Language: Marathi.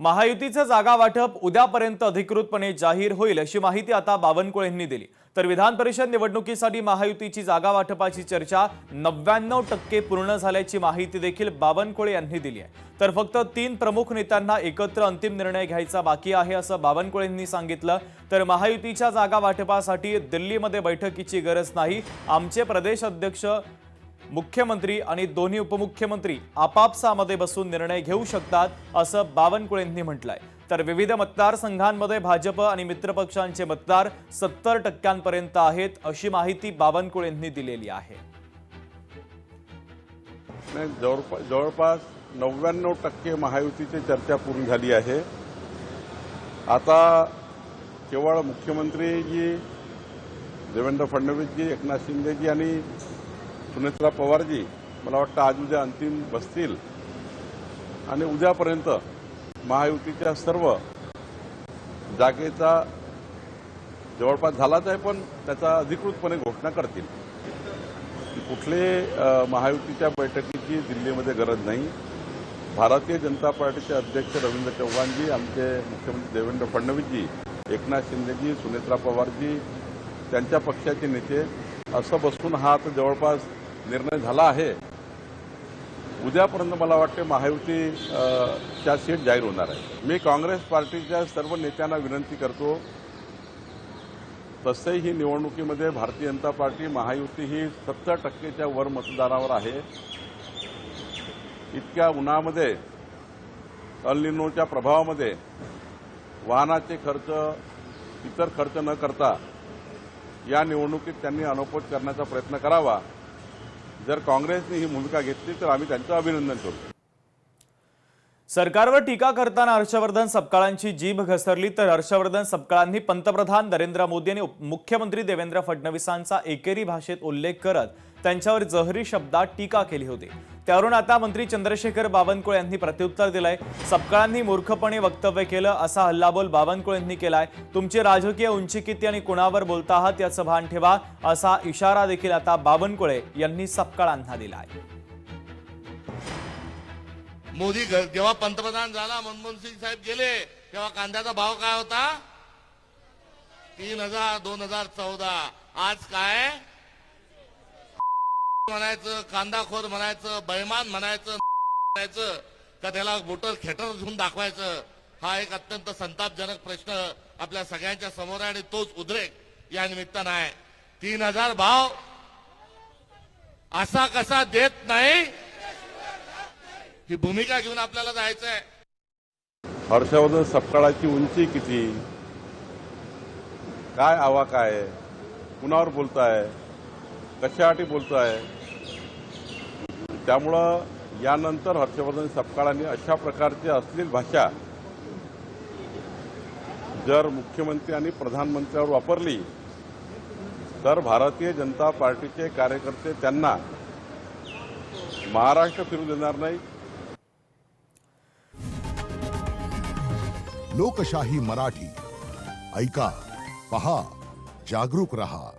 महायुतीचं जागा वाटप उद्यापर्यंत अधिकृतपणे जाहीर होईल अशी माहिती आता बावनकुळे यांनी दिली। तर विधान परिषद निवडणुकीसाठी महायुतीची जागा वाटपाची चर्चा 99% पूर्ण झाल्याची माहिती देखील बावनकुळे यांनी दिली आहे। तर फक्त 3 प्रमुख नेत्यांना एकत्र अंतिम निर्णय घ्यायचा बाकी आहे असं बावनकुळे यांनी सांगितलं। तर महायुतीच्या जागा वाटपासाठी दिल्लीमध्ये बैठकीची गरज नाही, आमचे प्रदेश अध्यक्ष मुख्यमंत्री आणि दोन्ही उपमुख्यमंत्री आपापसामध्ये बसून निर्णय घेऊ शकतात असं बावनकुळे यांनी म्हटलंय। तर विविध मतदारसंघांमध्ये भाजप आणि मित्रपक्षांचे मतदार 70% आहेत अशी माहिती बावनकुळे यांनी दिलेली आहे। जवळपास 99% महायुतीची चर्चा पूर्ण झाली आहे। आता केवळ मुख्यमंत्रीजी देवेंद्र फडणवीसजी, एकनाथ शिंदेजी आणि सुनेत्रा पवारजी मला वाटतं आज उद्या अंतिम बसतील आणि उद्यापर्यंत महायुतीच्या सर्व जागेचा जवळपास झालाच आहे, पण त्याचा अधिकृतपणे घोषणा करतील। कुठले महायुतीच्या बैठकीची दिल्लीमध्ये गरज नाही। भारतीय जनता पार्टीचे अध्यक्ष रवींद्र चव्हाणजी, आमचे मुख्यमंत्री देवेंद्र फडणवीसजी, एकनाथ शिंदेजी, सुनेत्रा पवारजी, त्यांच्या पक्षाचे नेते असं बसून हा आता जवळपास निर्णय झाला आहे। उद्यापर्यंत मला वाटते महायुतीच्या सीट जाहीर होणार आहे। मी काँग्रेस पार्टीच्या सर्व नेत्यांना विनंती करतो, तसंही ही निवडणुकीमध्ये भारतीय जनता पार्टी महायुती ही 70%च्या वर मतदारावर आहे। इतक्या उन्हामध्ये अल निनोच्या प्रभावामध्ये वाहनाचे खर्च, इतर खर्च न करता या निवडणुकीत त्यांनी अनौपत करण्याचा प्रयत्न करावा। जर काँग्रेसने ही भूमिका घेतली तर आम्ही त्यांचं अभिनंदन करू। सरकारवर टीका करताना हर्षवर्धन सपकाळांची जीभ घसरली। तर हर्षवर्धन सपकाळांनी पंतप्रधान नरेंद्र मोदी आणि मुख्यमंत्री देवेंद्र फडणवीसांचा एकेरी भाषेत उल्लेख करत त्यांच्यावर जहरी शब्दात टीका केली होती। त्यावरून आता मंत्री चंद्रशेखर बावनकुळे यांनी प्रत्युत्तर दिलंय। सपकाळांनी मूर्खपणे वक्तव्य केलं असा हल्लाबोल बावनकुळे यांनी केलाय। तुमची राजकीय उंची किती आणि कुणावर बोलता आहात याचं भान ठेवा असा इशारा देखील आता बावनकुळे यांनी सपकाळांना दिलाय। मोदी जेव्हा पंतप्रधान झाला, मनमोहन सिंग साहेब गेले, तेव्हा कांद्याचा भाव काय होता? 3000 2014। आज काय म्हणायचं, कांदाखोर म्हणायचं, बैमान म्हणायचं का त्याला बोटल खेटर घेऊन दाखवायचं? हा एक अत्यंत संतापजनक प्रश्न आपल्या सगळ्यांच्या समोर आहे आणि तोच उद्रेक या निमित्तानं आहे। 3000 भाव असा कसा देत नाही, ही भूमिका घेऊन आपल्याला जायचं आहे। हर्षवर्धन सपकाळाची उंची किती, काय आवाक आहे, कुणावर बोलताय, कशासाठी बोलताय? त्यामुळं यानंतर हर्षवर्धन सपकाळांनी अशा प्रकारची अश्लील भाषा जर मुख्यमंत्री आणि प्रधानमंत्र्यांवर वापरली तर भारतीय जनता पार्टीचे कार्यकर्ते त्यांना महाराष्ट्र फिरू देणार नाही। लोकशाही मराठी ऐका, पहा, जागरूक रहा।